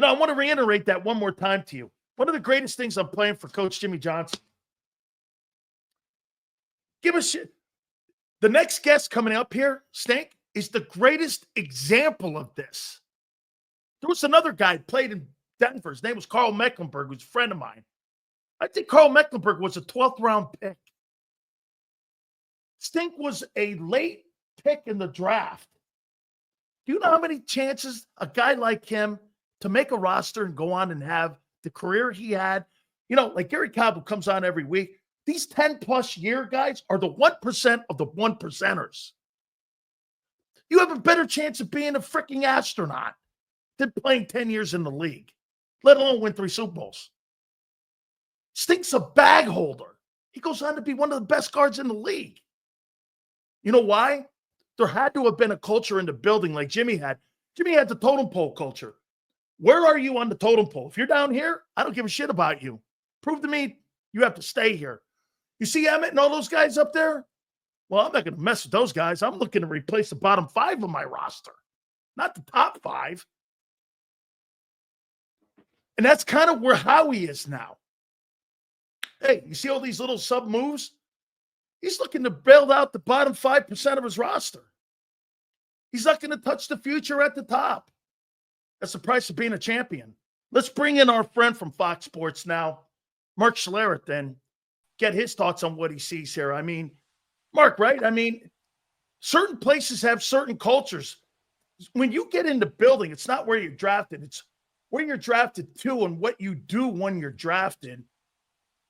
I want to reiterate that one more time to you. One of the greatest things I'm playing for Coach Jimmy Johnson. Give us the next guest coming up here, Stink, is the greatest example of this. There was another guy who played in Denver. His name was Carl Mecklenburg, who's a friend of mine. I think Carl Mecklenburg was a 12th round pick. Stink was a late pick in the draft. Do you know how many chances a guy like him to make a roster and go on and have the career he had? Like Gary Cobb, who comes on every week. These 10-plus year guys are the 1% of the 1%ers. You have a better chance of being a freaking astronaut than playing 10 years in the league, let alone win 3 Super Bowls. Stink's a bag holder. He goes on to be one of the best guards in the league. You know why? There had to have been a culture in the building like Jimmy had. Jimmy had the totem pole culture. Where are you on the totem pole? If you're down here, I don't give a shit about you. Prove to me you have to stay here. You see Emmett and all those guys up there? Well, I'm not going to mess with those guys. I'm looking to replace the bottom 5 of my roster, not the top 5. And that's kind of where Howie is now. Hey, you see all these little sub moves? He's looking to build out the bottom 5% of his roster. He's not going to touch the future at the top. That's the price of being a champion. Let's bring in our friend from Fox Sports now, Mark Schlereth, and get his thoughts on what he sees here. I mean, Mark, right? I mean, certain places have certain cultures. When you get into building, it's not where you're drafted. It's where you're drafted to and what you do when you're drafted.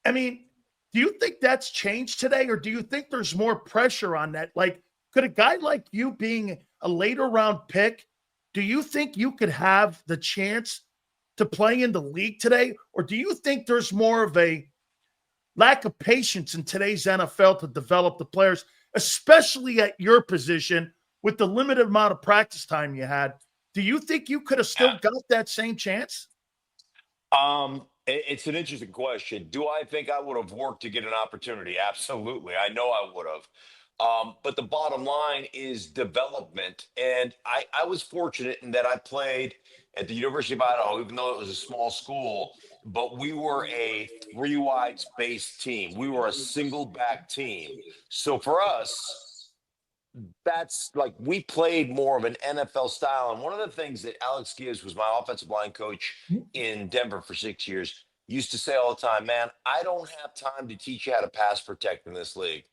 I mean, do you think that's changed today, or do you think there's more pressure on that? Like, could a guy like you being a later round pick, do you think you could have the chance to play in the league today? Or do you think there's more of a lack of patience in today's NFL to develop the players, especially at your position with the limited amount of practice time you had? Do you think you could have still got that same chance? It's an interesting question. Do I think I would have worked to get an opportunity? Absolutely. I know I would have. But the bottom line is development. And I was fortunate in that I played at the University of Idaho, even though it was a small school, but we were a 3-wide space team. We were a single back team. So for us, that's like we played more of an NFL style. And one of the things that Alex Gibbs, was my offensive line coach in Denver for 6 years, used to say all the time, man, I don't have time to teach you how to pass protect in this league.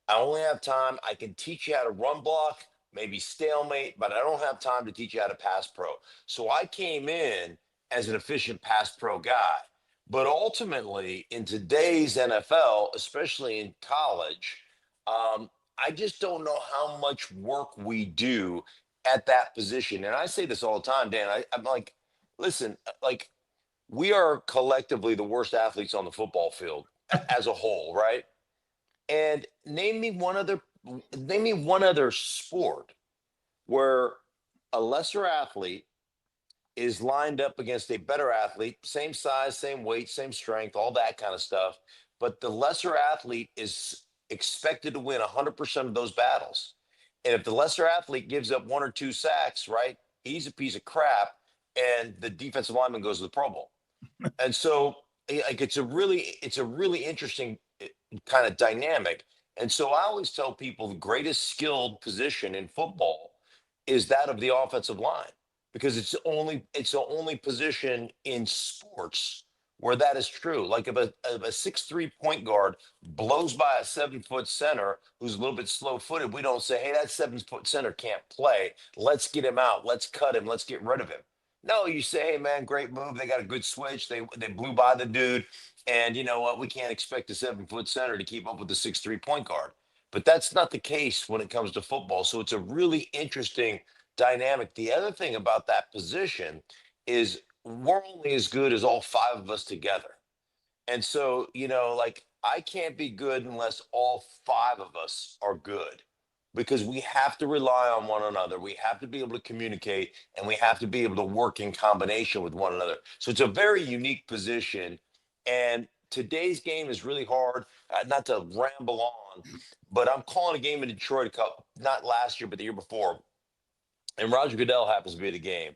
I only have time. I can teach you how to run block, maybe stalemate, but I don't have time to teach you how to pass pro. So I came in as an efficient pass pro guy. But ultimately, in today's NFL, especially in college, I just don't know how much work we do at that position. And I say this all the time, Dan. I'm like, listen, like we are collectively the worst athletes on the football field as a whole, right? And name me one other sport where a lesser athlete is lined up against a better athlete, same size, same weight, same strength, all that kind of stuff. But the lesser athlete is expected to win 100% of those battles. And if the lesser athlete gives up 1 or 2 sacks, right, he's a piece of crap, and the defensive lineman goes to the Pro Bowl. And so, like, it's a really interesting kind of dynamic. And so I always tell people the greatest skilled position in football is that of the offensive line, because it's the only position in sports where that is true. Like if a 6'3" point guard blows by a 7-foot center who's a little bit slow footed, we don't say, hey, that 7-foot center can't play. Let's get him out. Let's cut him. Let's get rid of him. No, you say, hey, man, great move. They got a good switch. They blew by the dude. And you know what? We can't expect a 7-foot center to keep up with the 6'3" point guard. But that's not the case when it comes to football. So it's a really interesting dynamic. The other thing about that position is we're only as good as all 5 of us together. And so, like I can't be good unless all 5 of us are good, because we have to rely on one another. We have to be able to communicate, and we have to be able to work in combination with one another. So it's a very unique position. And today's game is really hard, not to ramble on, but I'm calling a game in Detroit not last year, but the year before. And Roger Goodell happens to be at the game.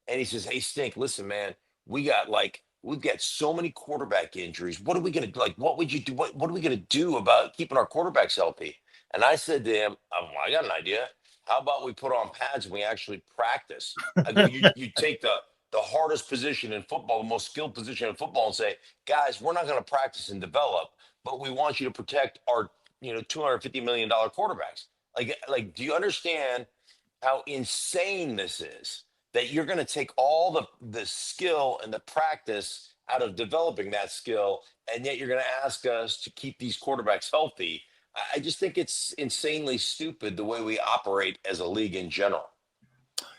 and he says, "Hey, Stink, listen, man, we've got so many quarterback injuries. What are we gonna do? Like, what would you do? What are we gonna do about keeping our quarterbacks healthy?" And I said to him, "I got an idea. How about we put on pads and we actually practice?" I go, "You take the hardest position in football, the most skilled position in football, and say, guys, we're not going to practice and develop, but we want you to protect our, $250 million quarterbacks." Like, do you understand how insane this is? That you're going to take all the skill and the practice out of developing that skill, and yet you're going to ask us to keep these quarterbacks healthy. I just think it's insanely stupid the way we operate as a league in general.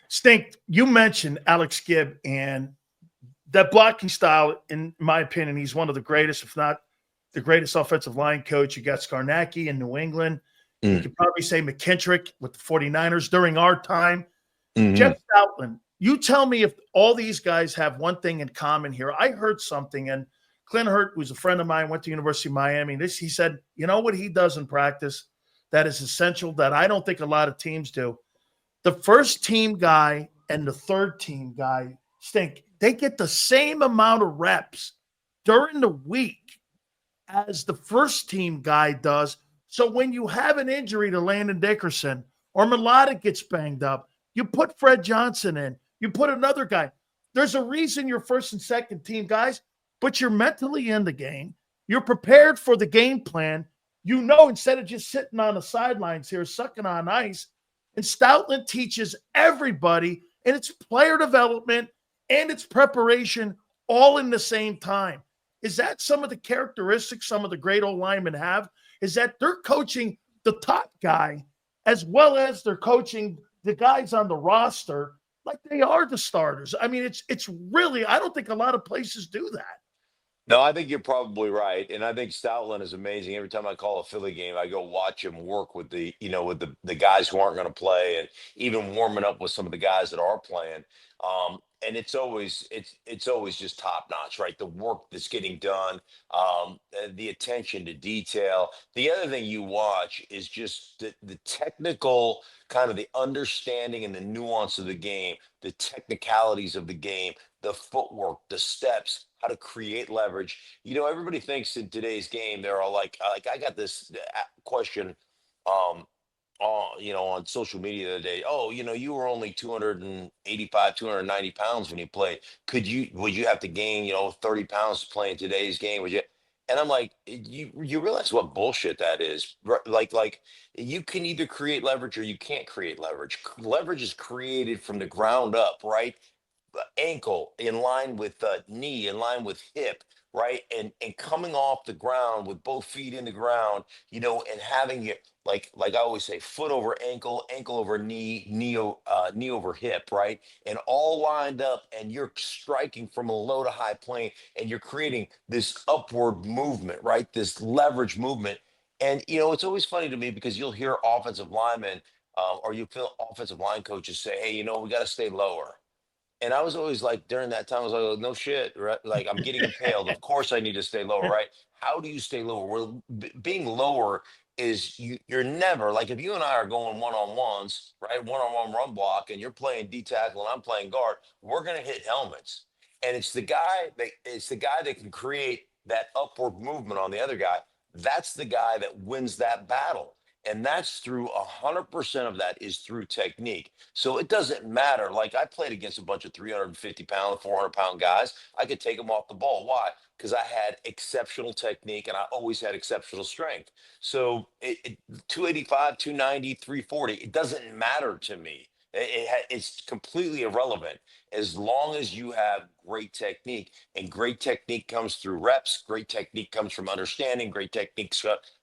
Stink, you mentioned Alex Gibb and that blocking style, in my opinion, he's one of the greatest, if not the greatest offensive line coach. You got Skarnacki in New England. You could probably say McKittrick with the 49ers during our time. Jeff Stoutland, you tell me if all these guys have one thing in common here. I heard something, and Clint Hurt, who's a friend of mine, went to University of Miami. He said, you know what he does in practice that is essential that I don't think a lot of teams do? The first team guy and the third team guy, Stink, they get the same amount of reps during the week as the first team guy does. So when you have an injury to Landon Dickerson or Melodic gets banged up, you put Fred Johnson in, you put another guy. There's a reason you're first and second team guys, but you're mentally in the game. You're prepared for the game plan. Instead of just sitting on the sidelines here, sucking on ice. And Stoutland teaches everybody, and it's player development and it's preparation all in the same time. Is that some of the characteristics some of the great old linemen have? Is that they're coaching the top guy as well as they're coaching the guys on the roster like they are the starters. I mean, it's really, I don't think a lot of places do that. No, I think you're probably right, and I think Stoutland is amazing. Every time I call a Philly game, I go watch him work with the guys who aren't going to play, and even warming up with some of the guys that are playing. And it's always just top notch, right? The work that's getting done, the attention to detail. The other thing you watch is just the technical kind of the understanding and the nuance of the game, the technicalities of the game, the footwork, the steps, how to create leverage. Everybody thinks in today's game they're all like I got this question on social media the other day. Oh, you were only 285, 290 pounds when you played. Would you have to gain, 30 pounds to play in today's game? Would you? And I'm like, you realize what bullshit that is, right? Like you can either create leverage or you can't create leverage. Leverage is created from the ground up, right? Ankle in line with knee, in line with hip, right? And coming off the ground with both feet in the ground, and having it like I always say, foot over ankle, ankle over knee, knee over hip, right? And all lined up, and you're striking from a low to high plane, and you're creating this upward movement, right? This leverage movement. And it's always funny to me because you'll hear offensive linemen or you feel offensive line coaches say, "Hey, we got to stay lower." And I was always like, during that time, I was like, "Oh, no shit, right? Like, I'm getting impaled. Of course I need to stay lower, right?" How do you stay lower? Well, being lower is you're never like, if you and I are going one-on-ones, right? One-on-one run block, and you're playing D tackle and I'm playing guard, we're gonna hit helmets. And it's the guy that can create that upward movement on the other guy. That's the guy that wins that battle. And that's through 100% of that is through technique. So it doesn't matter. Like, I played against a bunch of 350-pound, 400-pound guys. I could take them off the ball. Why? Because I had exceptional technique and I always had exceptional strength. So 285, 290, 340, it doesn't matter to me. It's completely irrelevant as long as you have great technique. And great technique comes through reps. Great technique comes from understanding. Great technique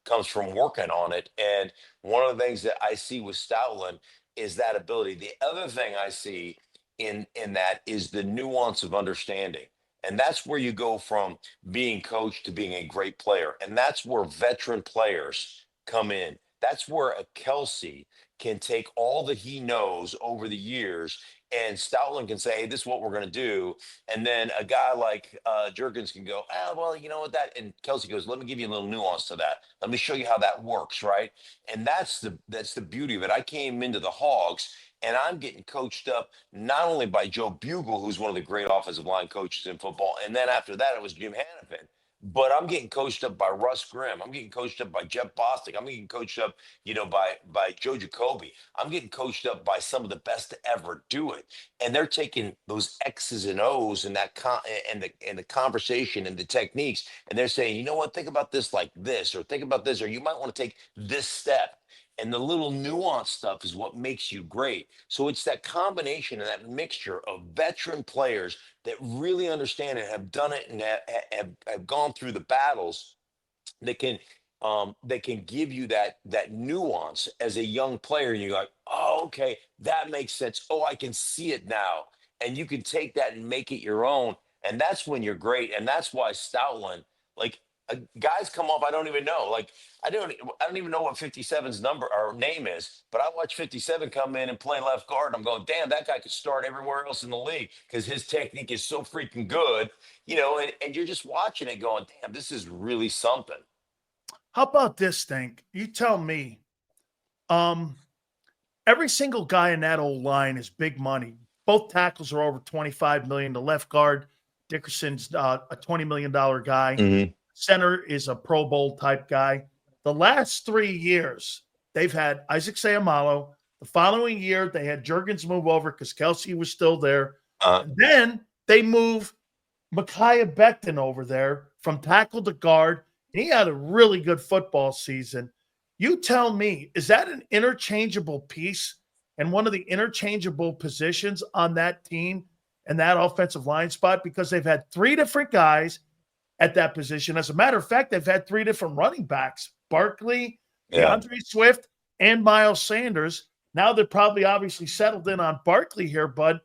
comes from working on it. And one of the things that I see with Stoutland is that ability. The other thing I see in that is the nuance of understanding. And that's where you go from being coached to being a great player. And that's where veteran players come in. That's where a Kelsey can take all that he knows over the years, and Stoutland can say, "Hey, this is what we're going to do." And then a guy like Jurgens can go, "Ah, well, you know what, that," and Kelsey goes, "Let me give you a little nuance to that. Let me show you how that works," right? And that's the beauty of it. I came into the Hogs, And I'm getting coached up not only by Joe Bugle, who's one of the great offensive line coaches in football, and then after that it was Jim Hannafin. But I'm getting coached up by Russ Grimm. I'm getting coached up by Jeff Bostic. I'm getting coached up, by Joe Jacoby. I'm getting coached up by some of the best to ever do it. And they're taking those X's and O's and and the conversation and the techniques, and they're saying, you know what, think about this like this, or think about this, or you might want to take this step. And the little nuance stuff is what makes you great. So it's that combination and that mixture of veteran players that really understand it, have done it, and have gone through the battles that can give you that nuance as a young player. And you're like, oh, okay, that makes sense. Oh, I can see it now. And you can take that and make it your own. And that's when you're great. And that's why Stoutland, like, guys come up, I don't even know. Like, I don't even know what 57's number or name is, but I watch 57 come in and play left guard. I'm going, damn, that guy could start everywhere else in the league because his technique is so freaking good, and you're just watching it going, damn, this is really something. How about this thing? You tell me. Every single guy in that old line is big money. Both tackles are over $25 million. The left guard, Dickerson's a $20 million guy. Mm-hmm. Center is a Pro Bowl type guy. The last 3 years, they've had Isaac Seumalo. The following year, they had Juergens move over because Kelsey was still there. And then they move Micaiah Becton over there from tackle to guard. And he had a really good football season. You tell me, is that an interchangeable piece and one of the interchangeable positions on that team and that offensive line spot? Because they've had 3 different guys at that position. As a matter of fact, they've had 3 different running backs, Barkley, DeAndre Swift, and Miles Sanders. Now they're probably obviously settled in on Barkley here, bud.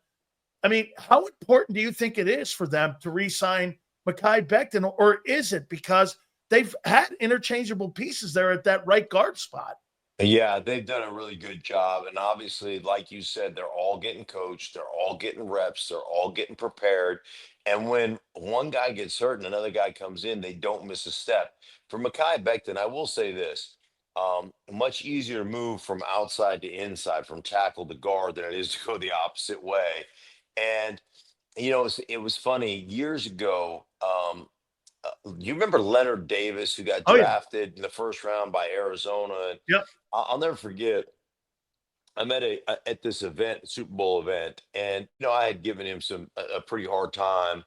I mean, how important do you think it is for them to re-sign Mekhi Becton, or is it because they've had interchangeable pieces there at that right guard spot? Yeah, they've done a really good job. And obviously, like you said, they're all getting coached, they're all getting reps, they're all getting prepared. And when one guy gets hurt and another guy comes in, they don't miss a step. For Mekhi Becton, I will say this. Much easier to move from outside to inside, from tackle to guard, than it is to go the opposite way. And it was funny years ago. You remember Leonard Davis, who got Oh, yeah. drafted in the first round by Arizona? And Yep. I'll never forget. I met at this event, Super Bowl event, and I had given him a pretty hard time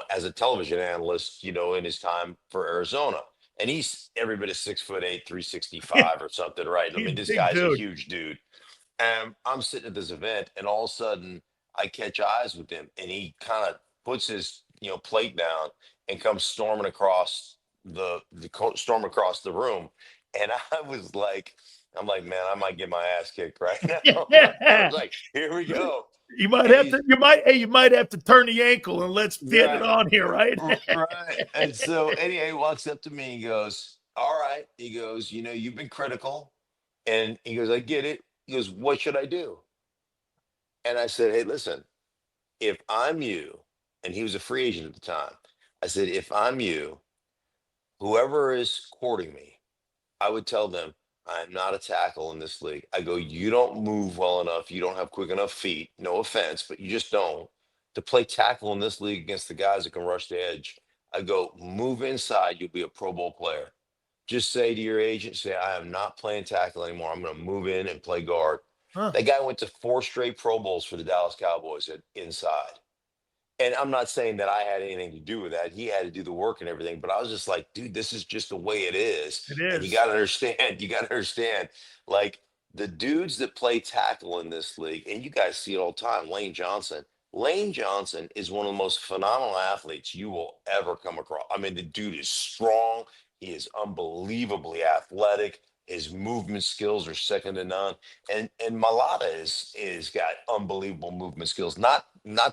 as a television analyst, in his time for Arizona. And he's every bit of 6'8", 365 or something, right? I He's mean, a this big guy's a dude. huge dude. And I'm sitting at this event, and all of a sudden, I catch eyes with him, and he kind of puts his plate down and comes storming across storm across the room, and I'm like, man, I might get my ass kicked right now. I was like, here we go. You might And have to. You might have to turn the ankle and let's get it on here, right? right. And so anyway, he walks up to me and goes, all right. He goes, you've been critical. And he goes, I get it. He goes, what should I do? And I said, hey, listen, if I'm you, and he was a free agent at the time, I said, if I'm you, whoever is courting me, I would tell them, I'm not a tackle in this league. I go, you don't move well enough. You don't have quick enough feet. No offense, but you just don't. To play tackle in this league against the guys that can rush the edge, I go, move inside. You'll be a Pro Bowl player. Just say to your agent, say, I am not playing tackle anymore. I'm going to move in and play guard. Huh. That guy went to 4 straight Pro Bowls for the Dallas Cowboys at inside. And I'm not saying that I had anything to do with that. He had to do the work and everything. But I was just like, dude, this is just the way it is. It And you is. got to understand, like the dudes that play tackle in this league, and you guys see it all the time, Lane Johnson. Lane Johnson is one of the most phenomenal athletes you will ever come across. I mean, the dude is strong. He is unbelievably athletic. His movement skills are second to none. And Malata is got unbelievable movement skills. Not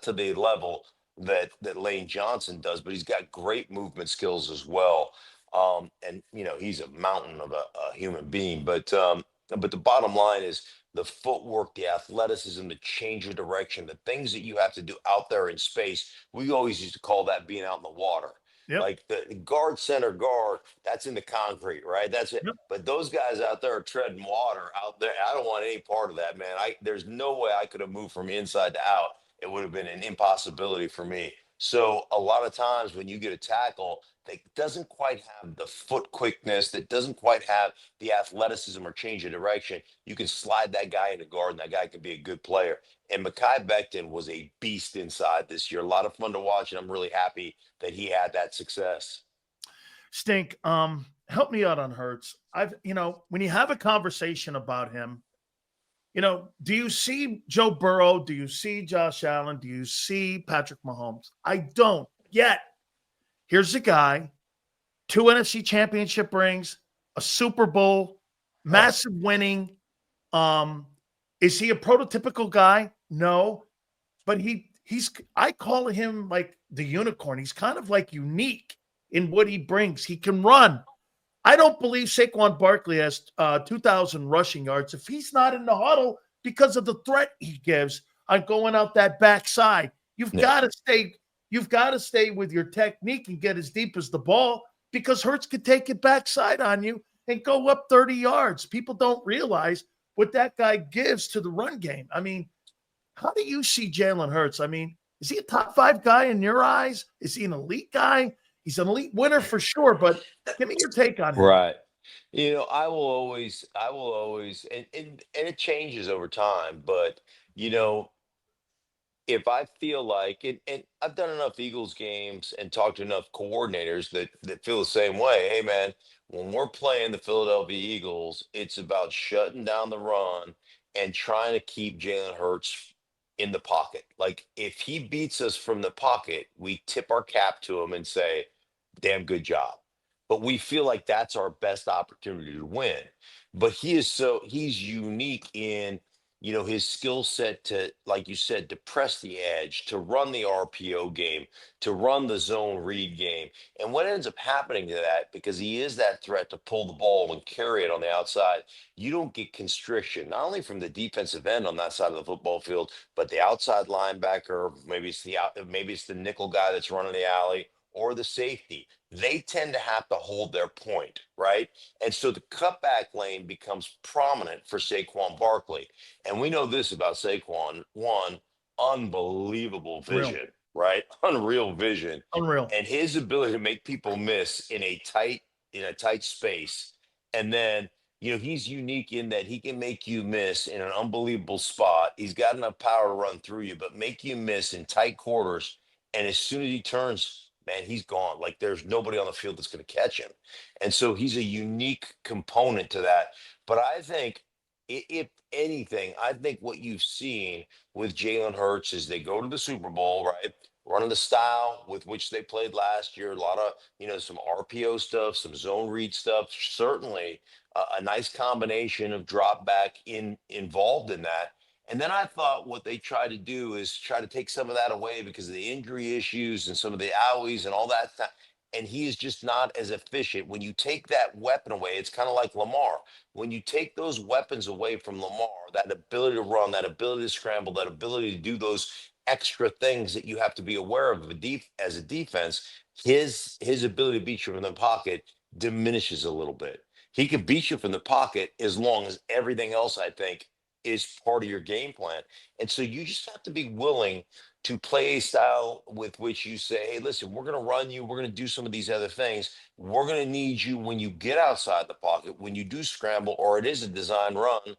to the level that Lane Johnson does, but he's got great movement skills as well. And he's a mountain of a human being. But the bottom line is the footwork, the athleticism, the change of direction, the things that you have to do out there in space. We always used to call that being out in the water. Yep. Like the guard, center guard, that's in the concrete, right? That's it. Yep. But those guys out there are treading water out there. I don't want any part of that, man. There's no way I could have moved from inside to out. It would have been an impossibility for me. So a lot of times when you get a tackle that doesn't quite have the foot quickness, that doesn't quite have the athleticism or change of direction, you can slide that guy into guard and that guy can be a good player. And Mekhi Becton was a beast inside this year. A lot of fun to watch, and I'm really happy that he had that success. Stink. Help me out on Hurts. When you have a conversation about him, do you see Joe Burrow? Do you see Josh Allen? Do you see Patrick Mahomes? I don't yet. Here's a guy, 2 NFC championship rings, a Super Bowl, massive winning. Is he a prototypical guy? No, but I call him like the unicorn. He's kind of like unique in what he brings. He can run. I don't believe Saquon Barkley has 2,000 rushing yards if he's not in the huddle because of the threat he gives on going out that backside. You've got to stay. You've got to stay with your technique and get as deep as the ball because Hurts could take it backside on you and go up 30 yards. People don't realize what that guy gives to the run game. I mean, how do you see Jalen Hurts? I mean, is he a top 5 guy in your eyes? Is he an elite guy? He's an elite winner for sure, but give me your take on him. Right. I will always, and it changes over time, but, if I feel like, and I've done enough Eagles games and talked to enough coordinators that feel the same way. Hey, man, when we're playing the Philadelphia Eagles, it's about shutting down the run and trying to keep Jalen Hurts in the pocket. Like if he beats us from the pocket, we tip our cap to him and say, "Damn good job." But we feel like that's our best opportunity to win. But he's unique in his skill set to, like you said, to press the edge, to run the RPO game, to run the zone read game. And what ends up happening to that, because he is that threat to pull the ball and carry it on the outside, you don't get constriction, not only from the defensive end on that side of the football field, but the outside linebacker, maybe it's the nickel guy that's running the alley, or the safety. They tend to have to hold their point, right? And so the cutback lane becomes prominent for Saquon Barkley. And we know this about Saquon: one, unbelievable Real. vision, right? Unreal vision. Unreal. And his ability to make people miss in a tight space. And then, he's unique in that he can make you miss in an unbelievable spot. He's got enough power to run through you, but make you miss in tight quarters. And as soon as he turns, man, he's gone. Like there's nobody on the field that's going to catch him. And so he's a unique component to that. But I think, if anything, I think what you've seen with Jalen Hurts is they go to the Super Bowl, right? Running the style with which they played last year, a lot of, some RPO stuff, some zone read stuff, certainly a nice combination of drop back involved in that. And then I thought what they tried to do is try to take some of that away because of the injury issues and some of the owies and all that stuff. And he is just not as efficient. When you take that weapon away, it's kind of like Lamar. When you take those weapons away from Lamar, that ability to run, that ability to scramble, that ability to do those extra things that you have to be aware of as a defense, his ability to beat you from the pocket diminishes a little bit. He can beat you from the pocket as long as everything else, I think, is part of your game plan. And so you just have to be willing to play a style with which you say, hey, listen, we're going to run you. We're going to do some of these other things. We're going to need you when you get outside the pocket, when you do scramble, or it is a design run,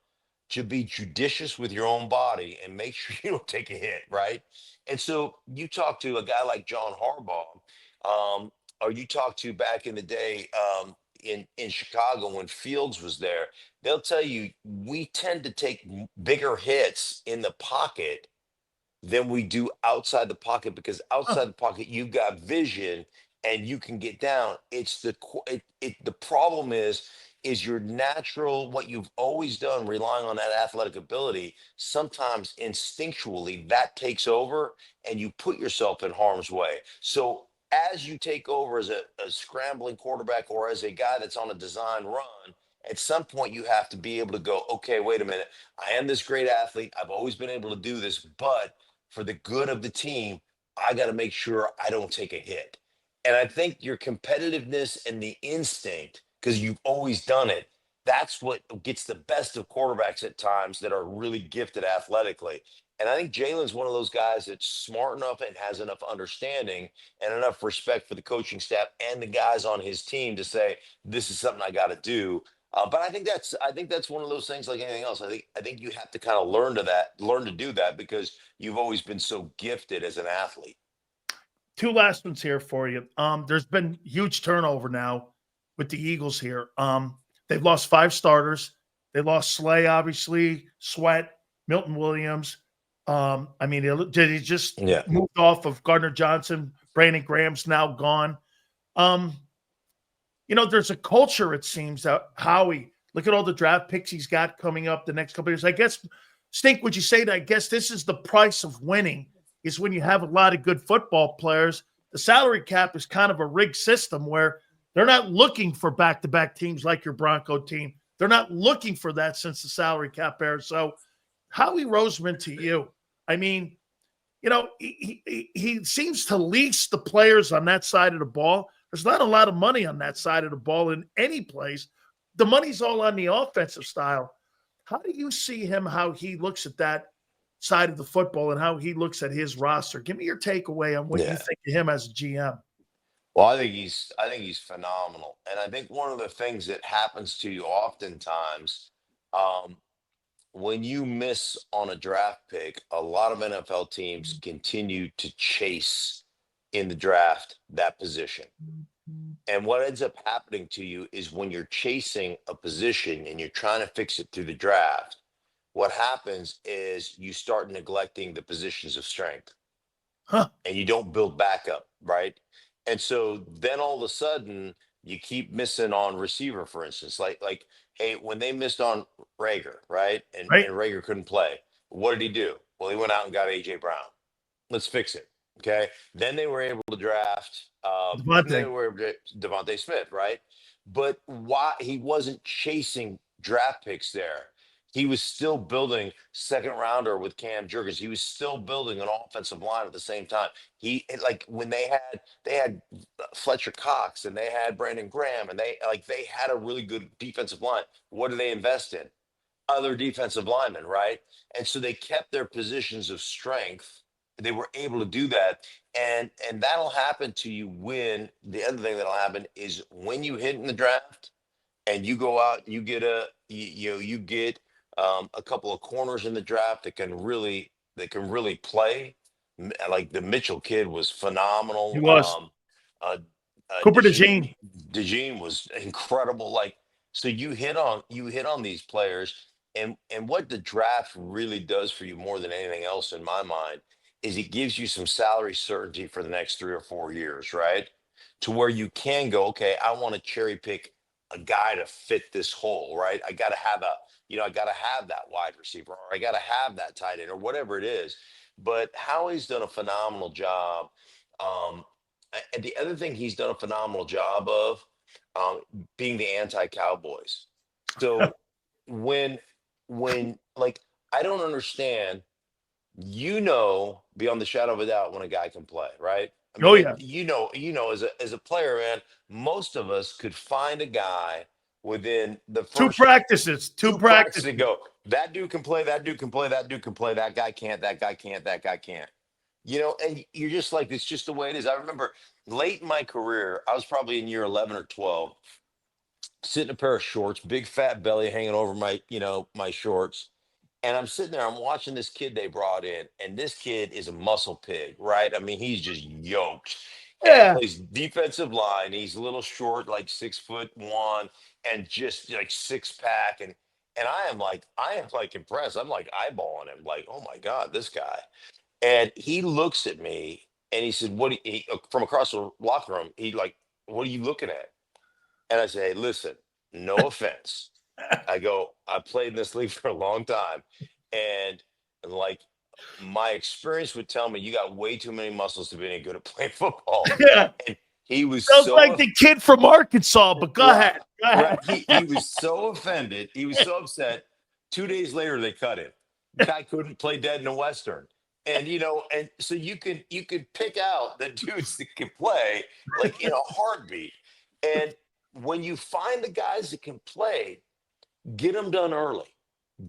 to be judicious with your own body and make sure you don't take a hit, right? And so you talk to a guy like John Harbaugh, or you talk to back in the day in Chicago when Fields was there, they'll tell you we tend to take bigger hits in the pocket than we do outside the pocket, because Huh. outside the pocket you've got vision and you can get down. It's the problem is your natural, what you've always done, relying on that athletic ability. Sometimes instinctually that takes over and you put yourself in harm's way. So as you take over as a scrambling quarterback or as a guy that's on a design run, at some point you have to be able to go, okay, wait a minute. I am this great athlete. I've always been able to do this, but for the good of the team, I got to make sure I don't take a hit. And I think your competitiveness and the instinct, because you've always done it, that's what gets the best of quarterbacks at times that are really gifted athletically. And I think Jalen's one of those guys that's smart enough and has enough understanding and enough respect for the coaching staff and the guys on his team to say, this is something I got to do. But I think that's one of those things like anything else. I think you have to kind of learn to do that because you've always been so gifted as an athlete. Two last ones here for you. There's been huge turnover now with the Eagles here. They've lost 5 starters. They lost Slay, obviously, Sweat, Milton Williams. I mean, he just Yeah. moved off of Gardner-Johnson. Brandon Graham's now gone. There's a culture, it seems, that Howie, look at all the draft picks he's got coming up the next couple of years. I guess, Stink, would you say that I guess this is the price of winning is when you have a lot of good football players? The salary cap is kind of a rigged system where they're not looking for back-to-back teams like your Bronco team. They're not looking for that since the salary cap era. So Howie Roseman to you. I mean, he seems to lease the players on that side of the ball. There's not a lot of money on that side of the ball in any place. The money's all on the offensive style. How do you see him, how he looks at that side of the football and how he looks at his roster? Give me your takeaway on what you think of him as a GM. Well, I think he's phenomenal. And I think one of the things that happens to you oftentimes, when you miss on a draft pick, a lot of NFL teams continue to chase in the draft that position. And what ends up happening to you is when you're chasing a position and you're trying to fix it through the draft, what happens is you start neglecting the positions of strength and you don't build back up, right? And so then all of a sudden you keep missing on receiver, for instance, like hey, when they missed on Rager, right? And Rager couldn't play. What did he do? Well, he went out and got AJ Brown. Let's fix it. Okay. Then they were able to draft Devontae Smith, right? But why he wasn't chasing draft picks there. He was still building second rounder with Cam Jurgens. He was still building an offensive line at the same time. He like when they had Fletcher Cox and they had Brandon Graham and they had a really good defensive line. What do they invest in? Other defensive linemen, right? And so they kept their positions of strength. They were able to do that, and that'll happen to you when the other thing that'll happen is when you hit in the draft and you go out, you get you get a couple of corners in the draft that can really play. Like the Mitchell kid was phenomenal. He was. Cooper DeJean. DeJean was incredible. Like so, you hit on these players, and what the draft really does for you more than anything else, in my mind, is it gives you some salary certainty for the next 3 or 4 years, right? To where you can go, okay, I want to cherry pick a guy to fit this hole, right? I got to have that wide receiver, or I got to have that tight end, or whatever it is. But Howie's done a phenomenal job. And the other thing he's done a phenomenal job of being the anti-Cowboys. So when like I don't understand, beyond the shadow of a doubt when a guy can play, right? I mean, as a player, man, most of us could find a guy within the first two practices to go, that dude can play, that dude can play, that dude can play, that guy can't, that guy can't, that guy can't. And you're just like, it's just the way it is. I remember late in my career, I was probably in year 11 or 12, sitting in a pair of shorts, big fat belly hanging over my shorts. And I'm sitting there, I'm watching this kid they brought in, and this kid is a muscle pig, right? I mean, he's just yoked. Yeah. He plays defensive line. He's a little short, like 6'1", and just like 6-pack. And I am like impressed. I'm like eyeballing him, like, oh my God, this guy. And he looks at me and he said, from across the locker room, he like, what are you looking at? And I say, hey, listen, no offense. I go, I played in this league for a long time. And like my experience would tell me you got way too many muscles to be any good at playing football. Yeah. And he was sounds like the kid from Arkansas, but go ahead. Right. He was so offended. He was so upset. 2 days later, they cut him. The guy couldn't play dead in a Western. And and so you could pick out the dudes that can play like in a heartbeat. And when you find the guys that can play, get them done early.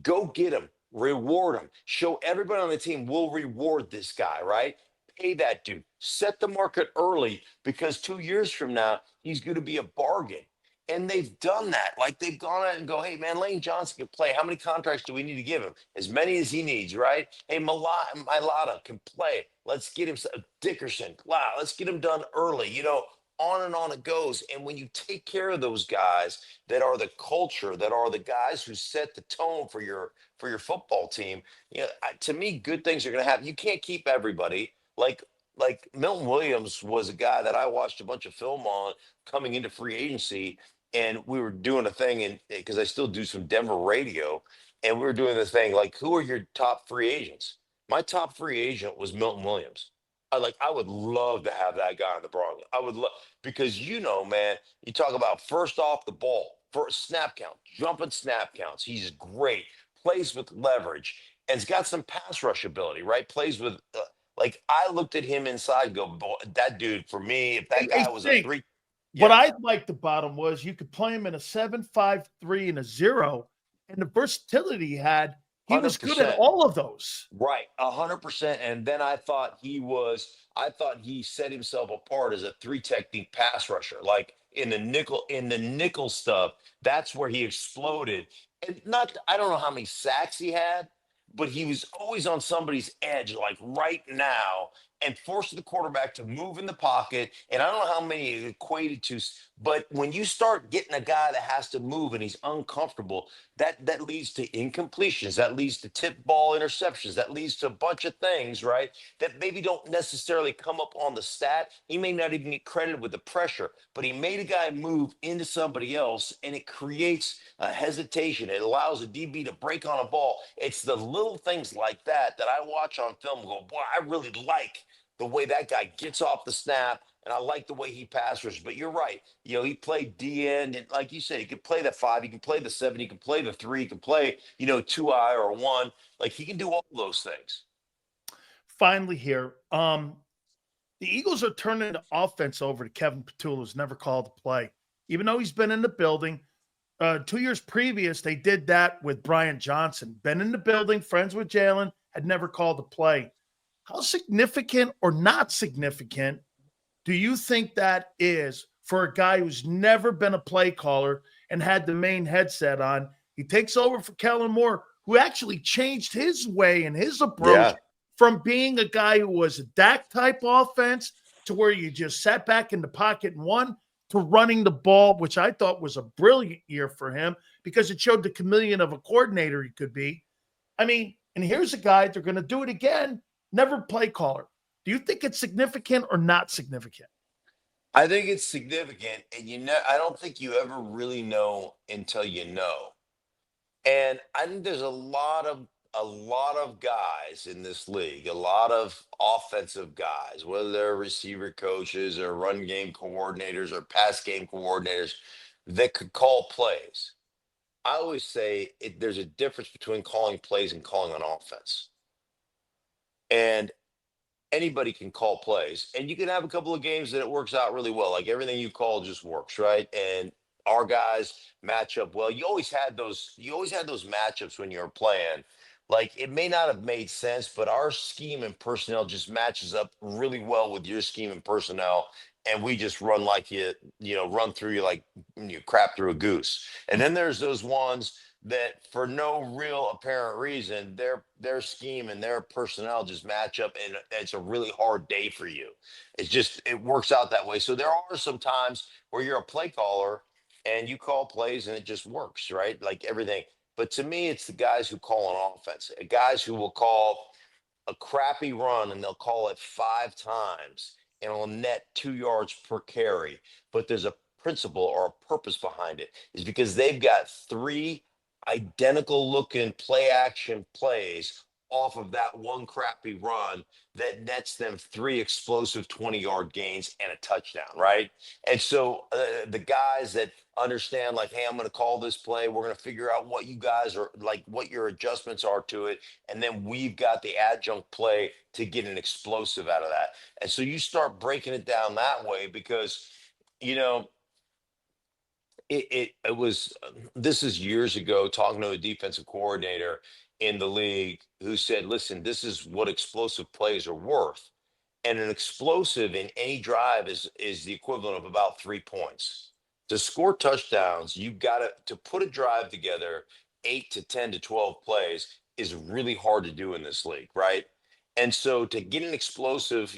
Go get him, reward him, show everybody on the team we'll reward this guy, right? Pay that dude, set the market early because 2 years from now, he's going to be a bargain. And they've done that. Like they've gone out and go, hey, man, Lane Johnson can play. How many contracts do we need to give him? As many as he needs, right? Hey, Milata can play. Let's get him Dickerson. Wow, let's get him done early. On and on it goes. And when you take care of those guys that are the culture, that are the guys who set the tone for your football team, to me, good things are going to happen. You can't keep everybody. Like Milton Williams was a guy that I watched a bunch of film on coming into free agency, and we were doing a thing, and because I still do some Denver radio, and we were doing the thing like, who are your top free agents? My top free agent was Milton Williams. I would love to have that guy in the Broncos. I would love because man, you talk about first off the ball, first snap count, jumping snap counts. He's great, plays with leverage, and he's got some pass rush ability, right? Plays with like I looked at him inside, and go, boy, that dude for me. If that guy was a Stink. three, What yeah, I liked about him was you could play him in a 7-5-3 and a 0, and the versatility he had, he was good at 100%. all of those. Right, 100%. And then I thought he set himself apart as a three technique pass rusher, like in the nickel stuff. That's where he exploded. And I don't know how many sacks he had, but he was always on somebody's edge, like right now, and forced the quarterback to move in the pocket. And I don't know how many it equated to, but when you start getting a guy that has to move and he's uncomfortable, that leads to incompletions, that leads to tip ball interceptions, that leads to a bunch of things, right? That maybe don't necessarily come up on the stat. He may not even get credited with the pressure, but he made a guy move into somebody else, and it creates a hesitation. It allows a DB to break on a ball. It's the little things like that I watch on film and go, boy, I really like the way that guy gets off the snap, and I like the way he passes. But you're right. He played D end, and like you said, he could play the 5, he can play the 7, he can play the 3, he can play 2-eye or 1. Like he can do all those things. Finally, here, the Eagles are turning the offense over to Kevin Petula, who's never called a play, even though he's been in the building. 2 years previous, they did that with Brian Johnson. Been in the building, friends with Jalen, had never called a play. How significant or not significant do you think that is for a guy who's never been a play caller and had the main headset on? He takes over for Kellen Moore, who actually changed his way and his approach Yeah. from being a guy who was a Dak-type offense to where you just sat back in the pocket and won, to running the ball, which I thought was a brilliant year for him because it showed the chameleon of a coordinator he could be. I mean, and here's a guy, they're going to do it again, never play caller. Do you think it's significant or not significant? I think it's significant, and I don't think you ever really know until you know. And I think there's a lot of guys in this league, a lot of offensive guys, whether they're receiver coaches or run game coordinators or pass game coordinators, that could call plays. I always say there's a difference between calling plays and calling an offense. And anybody can call plays, and you can have a couple of games that it works out really well. Like everything you call just works, right? And our guys match up well. You always had those matchups when you were playing. Like it may not have made sense, but our scheme and personnel just matches up really well with your scheme and personnel. And we just run like run through you like you crap through a goose. And then there's those ones that for no real apparent reason, their scheme and their personnel just match up, and it's a really hard day for you. It works out that way. So there are some times where you're a play caller and you call plays and it just works, right? Like everything. But to me, it's the guys who call an offense, guys who will call a crappy run and they'll call it 5 times and it'll net 2 yards per carry. But there's a principle or a purpose behind it, is because they've got 3 identical looking play action plays off of that one crappy run that nets them 3 explosive 20-yard gains and a touchdown, right? And so the guys that understand, like, hey, I'm going to call this play. We're going to figure out what you guys are like, what your adjustments are to it. And then we've got the adjunct play to get an explosive out of that. And so you start breaking it down that way because, you know, it was this is years ago talking to a defensive coordinator in the league who said, listen, this is what explosive plays are worth. And an explosive in any drive is the equivalent of about 3 points. To score touchdowns, you've got to put a drive together, 8 to 10 to 12 plays is really hard to do in this league, right? And so to get an explosive,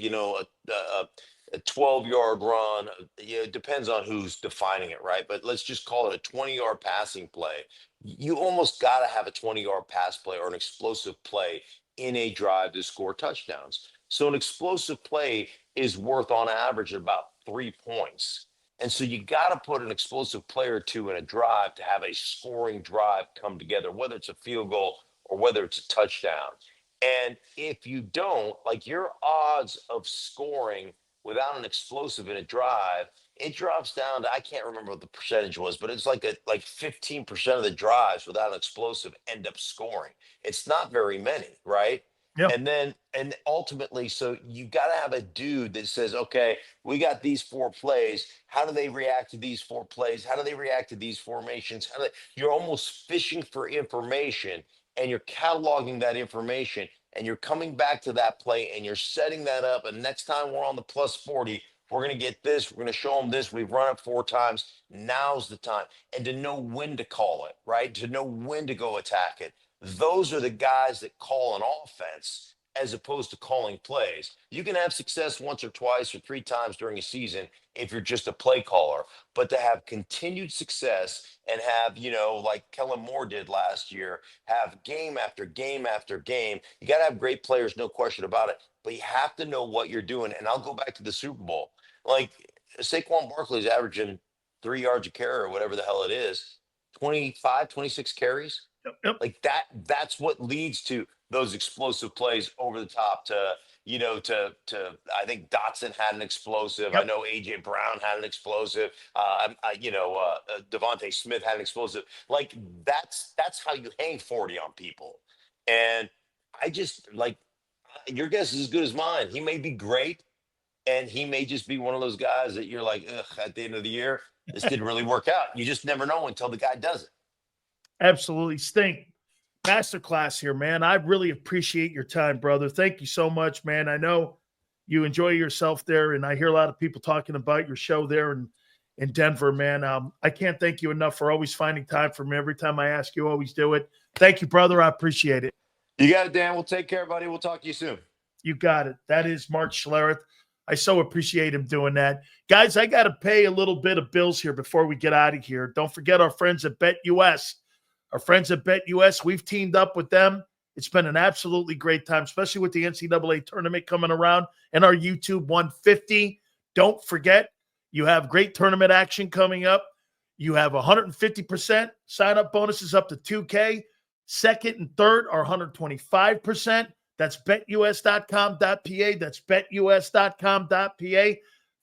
a 12-yard run, it depends on who's defining it, right? But let's just call it a 20-yard passing play. You almost got to have a 20-yard pass play or an explosive play in a drive to score touchdowns. So an explosive play is worth on average about 3 points. And so you got to put an explosive play or two in a drive to have a scoring drive come together, whether it's a field goal or whether it's a touchdown. And if you don't, like, your odds of scoring without an explosive in a drive, it drops down to, I can't remember what the percentage was, but it's like 15% of the drives without an explosive end up scoring. It's not very many, right? Yeah. And ultimately, so you got to have a dude that says, okay, we got these 4 plays. How do they react to these 4 plays? How do they react to these formations? You're almost fishing for information, and you're cataloging that information, and you're coming back to that play and you're setting that up. And next time we're on the plus 40, we're going to get this. We're going to show them this. We've run it 4 times. Now's the time. And to know when to call it, right? To know when to go attack it. Those are the guys that call an offense as opposed to calling plays. You can have success once or twice or 3 times during a season if you're just a play caller, but to have continued success and have, like Kellen Moore did last year, have game after game after game, you got to have great players, no question about it, but you have to know what you're doing. And I'll go back to the Super Bowl. Like, Saquon Barkley's averaging 3 yards a carry or whatever the hell it is, 25, 26 carries. Yep. Like that's what leads to those explosive plays over the top to I think Dotson had an explosive. Yep. I know AJ Brown had an explosive. Devontae Smith had an explosive. Like that's how you hang 40 on people. And I just, like, your guess is as good as mine. He may be great, and he may just be one of those guys that you're like, ugh, at the end of the year, this didn't really work out. You just never know until the guy does it. Absolutely. Stink. Masterclass here, man. I really appreciate your time, brother. Thank you so much, man. I know you enjoy yourself there, and I hear a lot of people talking about your show there in Denver, man. I can't thank you enough for always finding time for me. Every time I ask, you always do it. Thank you, brother. I appreciate it. You got it, Dan. We'll take care, buddy. We'll talk to you soon. You got it. That is Mark Schlereth. I so appreciate him doing that. Guys, I got to pay a little bit of bills here before we get out of here. Don't forget our friends at BetUS. Our friends at BetUS, we've teamed up with them. It's been an absolutely great time, especially with the NCAA tournament coming around and our YouTube 150. Don't forget, you have great tournament action coming up. You have 150% sign-up bonuses up to $2K. Second and third are 125%. That's betus.com.pa. That's betus.com.pa.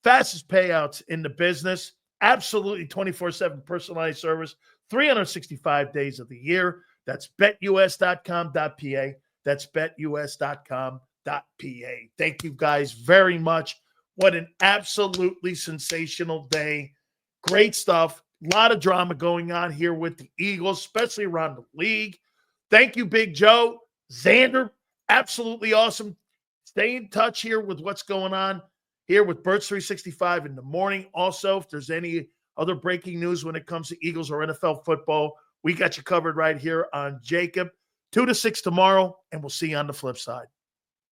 Fastest payouts in the business. Absolutely 24/7 personalized service. 365 days of the year. That's betus.com.pa. That's betus.com.pa. Thank you guys very much. What an absolutely sensational day. Great stuff. A lot of drama going on here with the Eagles, especially around the league. Thank you, Big Joe. Xander, absolutely awesome. Stay in touch here with what's going on here with Birds 365 in the morning. Also, if there's any other breaking news when it comes to Eagles or NFL football, we got you covered right here on JAKIB. 2 to 6 tomorrow, and we'll see you on the flip side.